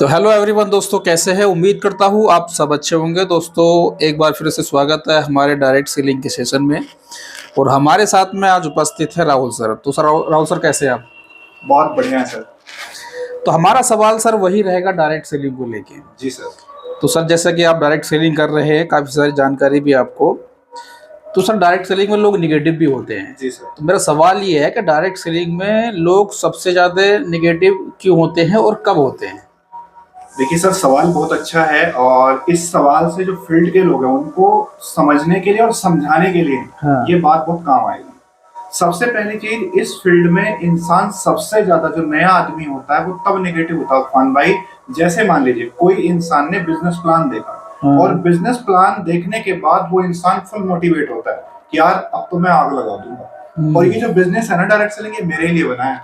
तो hello everyone दोस्तों, कैसे हैं? उम्मीद करता हूँ आप सब अच्छे होंगे। दोस्तों एक बार फिर से स्वागत है हमारे डायरेक्ट सेलिंग के सेशन में। और हमारे साथ में आज उपस्थित है राहुल सर। तो सर राहुल सर कैसे हैं आप? बहुत बढ़िया है सर। तो हमारा सवाल सर वही रहेगा डायरेक्ट सेलिंग को लेके। जी सर। तो सर जैसा कि आप डायरेक्ट सेलिंग कर रहे हैं, काफ़ी सारी जानकारी भी आपको। तो सर डायरेक्ट सेलिंग में लोग निगेटिव भी होते हैं। जी सर। तो मेरा सवाल ये है कि डायरेक्ट सेलिंग में लोग सबसे ज़्यादा निगेटिव क्यों होते हैं और कब होते हैं? देखिए सर, सवाल बहुत अच्छा है और इस सवाल से जो फील्ड के लोग हैं उनको समझने के लिए और समझाने के लिए ये बात बहुत काम आएगी। सबसे पहली चीज, इस फील्ड में इंसान सबसे ज्यादा जो नया आदमी होता है वो तब नेगेटिव होता है उस्मान भाई। जैसे मान लीजिए कोई इंसान ने बिजनेस प्लान देखा और बिजनेस प्लान देखने के बाद वो इंसान फुल मोटिवेट होता है कि यार अब तो मैं आग लगा दूंगा और ये जो बिजनेस है ना डायरेक्ट सेलिंग, ये मेरे लिए बना है।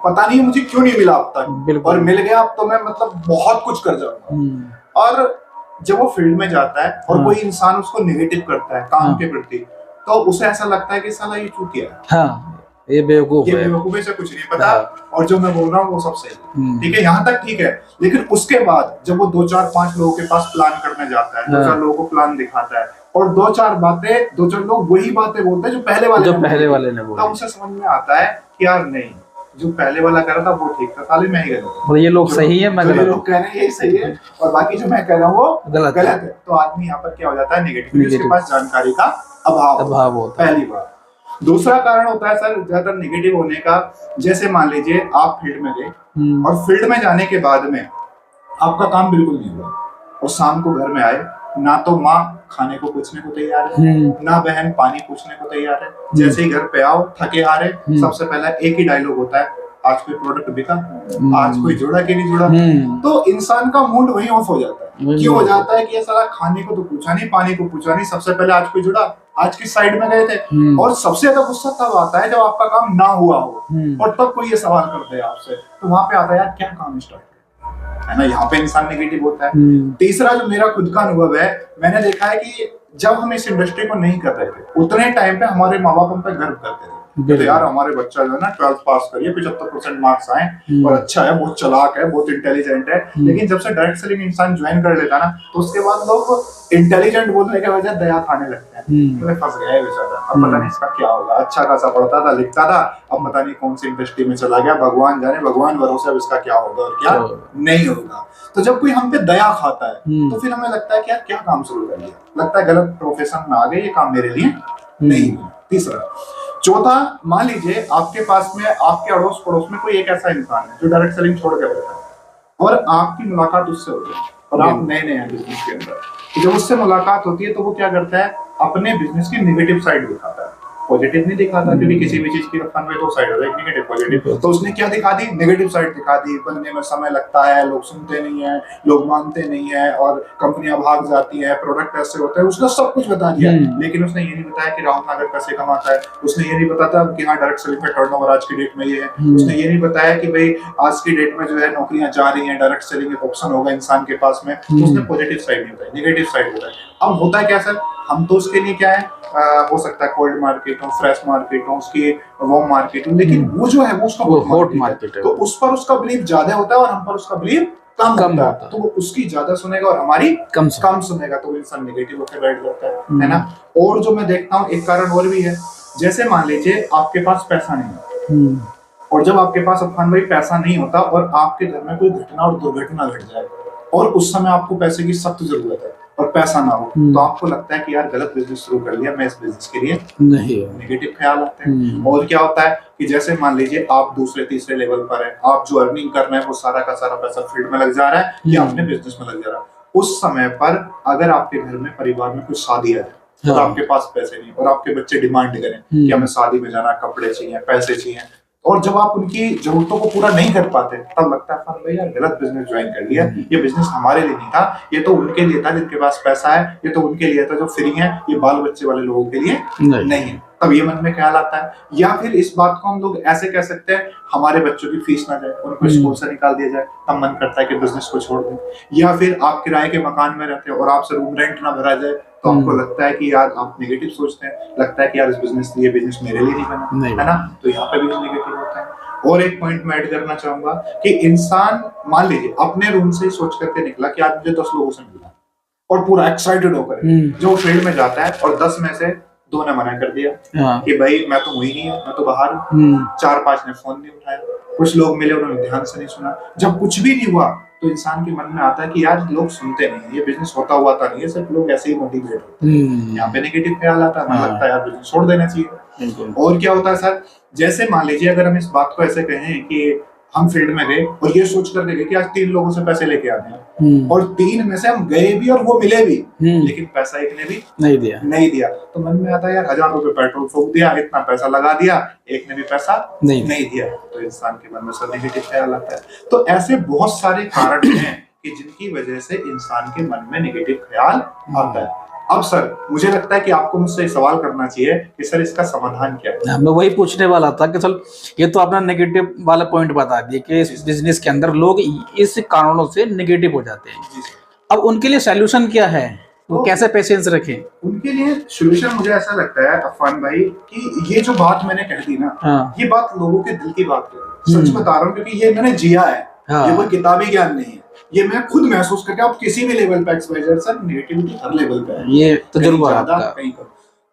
पता नहीं मुझे क्यों नहीं मिला अब तक, और मिल गया अब तो मैं मतलब बहुत कुछ कर जाऊंगा। और जब वो फील्ड में जाता है और कोई इंसान उसको नेगेटिव करता है काम के प्रति, तो उसे ऐसा लगता है कि साला ये चूतिया है, हाँ, ये बेवकूफ है, बेवकूफी से कुछ नहीं पता और जो मैं बोल रहा हूँ वो सब सही है। ठीक है, यहाँ तक ठीक है। लेकिन उसके बाद जब वो 2-4-5 लोगों के पास प्लान करने जाता है, 2-4 लोगों को प्लान दिखाता है और 2-4 लोग वही बातें बोलते हैं जो पहले वाले ने बोला, तब उसे समझ में आता है कि यार नहीं, जो पहले वाला कह रहा था वो ठीक था, साले मैं ही गलत हूं, ये लोग सही है, मैं गलत, लोग कह रहे हैं ये सही है और बाकी जो मैं कह रहा हूँ वो गलत है। तो आदमी यहाँ पर क्या हो जाता है, नेगेटिव, उसके पास जानकारी का अभाव होता है, पहली बात। दूसरा कारण होता है सर ज्यादातर नेगेटिव होने का, जैसे मान लीजिए आप फील्ड में गए और फील्ड में जाने के बाद में आपका काम बिल्कुल नहीं हुआ और शाम को घर में आए, ना तो माँ खाने को पूछने को तैयार है, ना बहन पानी पूछने को तैयार है। जैसे ही घर पे आओ थके हारे, सबसे पहला एक ही डायलॉग होता है, आज कोई प्रोडक्ट बिका, आज कोई जुड़ा कि नहीं जुड़ा। तो इंसान का मूड वही ऑफ हो जाता है। क्यों हो जाता है कि ये साला खाने को तो पूछा नहीं, पानी को पूछा नहीं, सबसे पहले आज कोई जुड़ा, आज किस साइड में गए थे। और सबसे ज्यादा गुस्सा तब आता है जब आपका काम ना हुआ हो और तब कोई ये सवाल करते हैं आपसे, तो वहां पे आता है यार क्या काम स्टार्ट है ना, यहाँ पे इंसान नेगेटिव होता है। तीसरा जो मेरा खुद का अनुभव है, मैंने देखा है कि जब हम इस इंडस्ट्री को नहीं कर रहे थे उतने टाइम पे हमारे माँ बाप हम पे गर्व करते थे, तो यार हमारे बच्चा जो है ना 12th पास करिए, 75% मार्क्स आए और अच्छा है, बहुत चालाक है, बहुत इंटेलिजेंट है। लेकिन जब से डायरेक्ट सेलिंग इंसान ज्वाइन कर लेता ना, तो उसके बाद लोग इंटेलिजेंट बोलने के वजह दया खाने लगते हैं, तो फंस गया है बेचारा, अब पता नहीं इसका क्या होगा, अच्छा खासा पढ़ता था लिखता था, अब पता नहीं कौन सी इंडस्ट्री में चला गया, भगवान जाने, भगवान भरोसे अब इसका क्या होगा और क्या नहीं होगा। तो जब कोई हम पे दया खाता है तो फिर हमें लगता है कि यार क्या काम शुरू कर लिया, लगता है गलत प्रोफेशन में आ गए, ये काम मेरे लिए नहीं है। तीसरा, चौथा, मान लीजिए आपके पास में आपके अड़ोस पड़ोस में कोई एक ऐसा इंसान है जो डायरेक्ट सेलिंग छोड़ के बैठा है और आपकी मुलाकात उससे होती है और आप नए नए हैं बिजनेस के अंदर, तो जब उससे मुलाकात होती है तो वो क्या करता है, अपने बिजनेस की नेगेटिव साइड दिखाता है, पॉजिटिव नहीं दिखाता, क्योंकि किसी भी चीज की फन में दो साइड होता है, एक नेगेटिव पॉजिटिव। तो उसने क्या दिखा दी, नेगेटिव साइड दिखा दी, बनने में समय लगता है, लोग सुनते नहीं है, लोग मानते नहीं है और कंपनियां भाग जाती है, प्रोडक्ट ऐसे होते हैं, उसने सब कुछ बता दिया। लेकिन उसने ये नहीं बताया कि राहुल नागर कैसे कमाता है, उसने ये नहीं बताया कि हाँ डायरेक्ट सेलिंग में टर्नओवर आज की डेट में ये है, उसने ये नहीं बताया कि भाई आज की डेट में जो है नौकरियां जा रही हैं, डायरेक्ट सेलिंग एक ऑप्शन होगा इंसान के पास में। उसने पॉजिटिव साइड नहीं बताई, नेगेटिव साइड बताई। अब होता है क्या सर, हम तो उसके लिए क्या है, हो सकता है कोल्ड मार्केट हो, फ्रेश मार्केट हो, उसकी वार्म मार्केट हो, लेकिन वो जो है वो उसका हॉट मार्केट है, तो उस पर उसका बिलीव ज्यादा होता है और हम पर उसका बिलीव कम होता है। तो वो उसकी ज्यादा सुनेगा और हमारी कम सुनेगा, तो इंसान नेगेटिव होकर बैठ जाता है ना। और जो मैं देखता हूँ एक कारण और भी है, जैसे मान लीजिए आपके पास पैसा नहीं है और जब आपके पास अफान भाई पैसा नहीं होता और आपके घर में कोई घटना और दुर्घटना घट जाए और उस समय आपको पैसे की सख्त जरूरत है और पैसा ना हो, तो आपको लगता है कि यार गलत बिजनेस शुरू कर लिया, मैं इस बिजनेस के लिए नहीं, नेगेटिव ख्याल आते हैं। और क्या होता है कि जैसे मान लीजिए आप दूसरे तीसरे लेवल पर हैं, आप जो अर्निंग कर रहे हैं वो सारा का सारा पैसा फील्ड में लग जा रहा है या अपने बिजनेस में लग जा रहा है। उस समय पर अगर आपके घर में परिवार में कुछ शादी है और आपके पास पैसे नहीं और आपके बच्चे डिमांड करें कि हमें शादी में जाना, कपड़े चाहिए, पैसे चाहिए, और जब आप उनकी जरूरतों को पूरा नहीं कर पाते तब लगता है भाई यार गलत बिजनेस ज्वाइन कर लिया, ये बिजनेस हमारे लिए नहीं था, ये तो उनके लिए था जिनके पास पैसा है, ये तो उनके लिए था जो फ्री है, ये बाल बच्चे वाले लोगों के लिए नहीं है। तब ये मन में ख्याल आता है। या फिर इस बात को हम लोग ऐसे कह सकते हैं, हमारे बच्चों की फीस ना जाए, उनको स्कूल से निकाल दिया जाए, तब मन करता है कि बिजनेस को छोड़ दें। या फिर आप किराए के मकान में रहते हो और आपसे रूम रेंट ना भरा जाए, तो आपको लगता है कि यार आप नेगेटिव सोचते हैं, लगता है कि यार इस बिजनेस मेरे लिए नहीं बना, है ना, तो यहाँ पे भी नेगेटिव होता है। और एक पॉइंट मैं ऐड करना चाहूंगा कि इंसान मान लीजिए अपने रूम से ही सोच करके निकला कि आज मुझे 10 लोगों से मिलना है और पूरा एक्साइटेड होकर जो फील्ड में जाता है और 10 में से 2 ने मना कर दिया कि भाई मैं तो हुई नहीं है, मैं तो बाहर हूँ। 4-5 ने फोन नहीं उठाया, कुछ लोग मिले उन्होंने ध्यान से नहीं सुना। जब कुछ भी नहीं हुआ तो इंसान के मन में आता है कि यार लोग सुनते नहीं, ये बिजनेस होता हुआ था नहीं है, सिर्फ लोग ऐसे ही मोटिवेट होते हैं। यहाँ पे नेगेटिव ख्याल आता है, मुझे लगता है यार बिजनेस छोड़ देना चाहिए। और क्या होता है सर, जैसे मान लीजिए अगर हम इस बात को ऐसे कहें कि हम फील्ड में गए और ये सोच कर गए कि आज 3 लोगों से पैसे लेके आने हैं और 3 में से हम गए भी और वो मिले भी, लेकिन पैसा एक ने भी नहीं दिया तो मन में आता है यार 1000 रुपए पेट्रोल फूंक दिया, इतना पैसा लगा दिया, एक ने भी पैसा नहीं दिया, तो इंसान के मन में सब नेगेटिव ख्याल आता है। तो ऐसे बहुत सारे कारण हैं कि जिनकी वजह से इंसान के मन में नेगेटिव ख्याल आता है। अब सर मुझे लगता है कि आपको मुझसे सवाल करना चाहिए कि सर इसका समाधान क्या है। मैं वही पूछने वाला था कि चल ये तो आपने नेगेटिव वाला पॉइंट बता दिया कि इस बिजनेस के अंदर लोग इस कारणों से नेगेटिव हो जाते हैं। अब उनके लिए सॉल्यूशन क्या है, वो कैसे पेशेंस रखें? उनके लिए सॉल्यूशन मुझे ऐसा लगता है अफान भाई कि ये जो बात मैंने कह दी ना, ये बात लोगों के दिल की बात है। सच बता रहा हूँ क्योंकि ये मैंने जिया है, ये कोई किताबी ज्ञान नहीं है, ये मैं खुद महसूस करके। आप किसी भी लेवल पे एक्सपोजर सर नेगेटिविटी हर लेवल पे है, ये तजुर्बा आपका।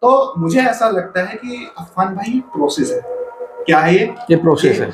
तो मुझे ऐसा लगता है कि अफान भाई प्रोसेस है। क्या है ये प्रोसेस है।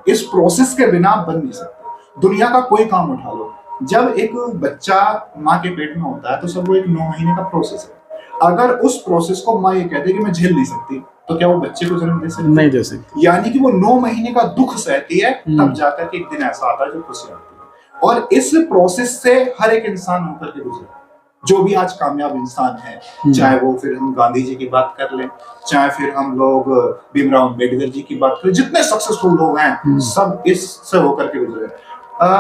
इस प्रोसेस के बिना आप बन नहीं सकते। दुनिया का कोई काम उठा लो, जब एक बच्चा माँ के पेट में होता है तो सब वो एक 9 महीने का प्रोसेस है। अगर उस प्रोसेस को माँ ये कहती है कि मैं झेल नहीं सकती, तो क्या वो बच्चे को जन्म दे सकती? नहीं दे सकती। यानी कि वो 9 महीने का दुख सहती है, तब जाकर के एक दिन ऐसा आता है जो खुशी आती है। और इस प्रोसेस से हर एक इंसान होकर के गुजरा, जो भी आज कामयाब इंसान है, चाहे वो फिर हम गांधी जी की बात कर लें, चाहे फिर हम लोग भीमराव अम्बेडकर जी की बात करें, जितने सक्सेसफुल लोग हैं सब इससे होकर के गुजरे।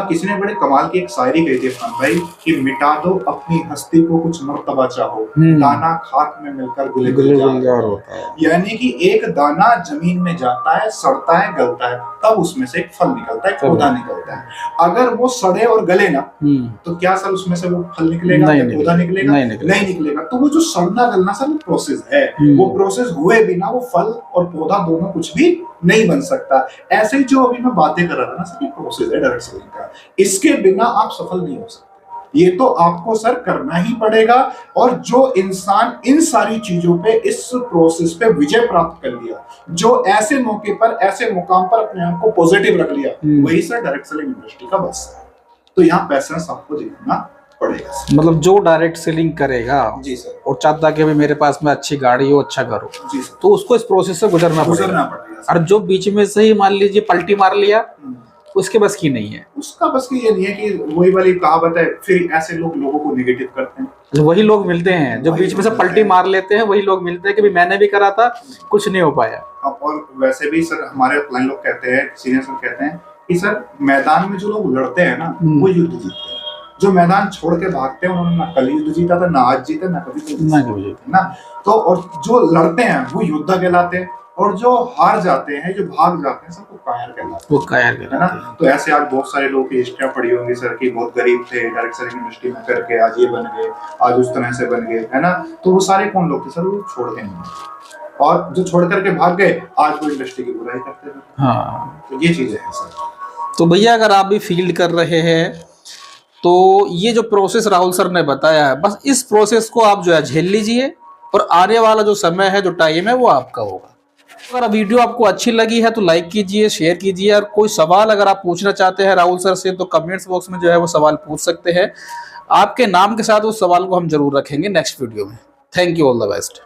किसी ने बड़े कमाल की एक शायरी कही थी खान भाई कि मिटा दो अपनी हस्ती को कुछ मर्तबा चाहो, दाना खाक में मिलकर गुलजार होता है। यानी कि एक दाना जमीन में जाता है, सड़ता है, गलता है, तब उसमें से एक फल निकलता है, पौधा निकलता है। अगर वो सड़े और गले ना तो क्या सर उसमें से वो फल निकलेगा, पौधा निकलेगा? नहीं निकलेगा। तो वो जो सड़ना गलना सर वो प्रोसेस है, वो प्रोसेस हुए बिना वो फल और पौधा दोनों कुछ भी नहीं बन सकता। ऐसे जो अभी मैं बातें कर रहा था ना सर, ये प्रोसेस है डायरेक्ट सेलिंग का, इसके बिना आप सफल नहीं हो सकते। ये तो आपको सर करना ही पड़ेगा। और जो इंसान इन सारी चीजों पे, इस प्रोसेस पे विजय प्राप्त कर लिया, जो ऐसे मौके पर, ऐसे मुकाम पर अपने आप को पॉजिटिव रख लिया, वही सर डायरेक्ट सेलिंग इंडस्ट्री का बस है। तो यहाँ पैसेंस आपको दिखाना पड़ेगा। मतलब जो डायरेक्ट सेलिंग करेगा जी सर, और चाहता कि अभी मेरे पास में अच्छी गाड़ी हो, अच्छा घर हो, जी सर, तो उसको इस प्रोसेस से गुजरना पड़ेगा। और जो बीच में से ही मान लीजिए पलटी मार लिया, उसके बस की नहीं है। उसका बस की ये नहीं है कि वही वाली कहावत है, फिर ऐसे लोग लोगों को नेगेटिव करते हैं। वही लोग मिलते हैं जो बीच में से पलटी मार लेते हैं, वही लोग मिलते हैं कि मैंने भी करा था, कुछ नहीं हो पाया। और वैसे भी सर हमारे अपने लोग कहते हैं, सीनियर सर कहते हैं कि सर मैदान में जो लोग लड़ते हैं ना, वो युद्ध जीतते हैं। जो मैदान छोड़ के भागते हैं उन्होंने ना कल युद्ध जीता था, ना आज जीते, ना कभी जीते ना। तो और जो लड़ते हैं वो योद्धा कहलाते हैं, और जो हार जाते हैं, जो भाग जाते हैं, सबको कायर कहलाते हैं। वो कायर कहलाते हैं ना। तो ऐसे आज बहुत सारे लोग की हिस्ट्रियां पड़ी होंगी सर की, बहुत गरीब थे, डायरेक्ट सेलिंग इंडस्ट्री में करके आज ये बन गए, आज उस तरह से बन गए, है ना। तो वो सारे कौन लोग थे सर? वो छोड़ गए, और जो छोड़ करके भाग गए आज वो इंडस्ट्री की बुराई करते हैं। हाँ, तो ये चीजें हैं सर। तो भैया अगर आप भी फील्ड कर रहे हैं तो ये जो प्रोसेस राहुल सर ने बताया है, बस इस प्रोसेस को आप जो है झेल लीजिए, और आने वाला जो समय है, जो टाइम है, वो आपका होगा। अगर वीडियो आपको अच्छी लगी है तो लाइक कीजिए, शेयर कीजिए, और कोई सवाल अगर आप पूछना चाहते हैं राहुल सर से तो कमेंट्स बॉक्स में जो है वो सवाल पूछ सकते हैं। आपके नाम के साथ उस सवाल को हम जरूर रखेंगे नेक्स्ट वीडियो में। Thank you, all the best.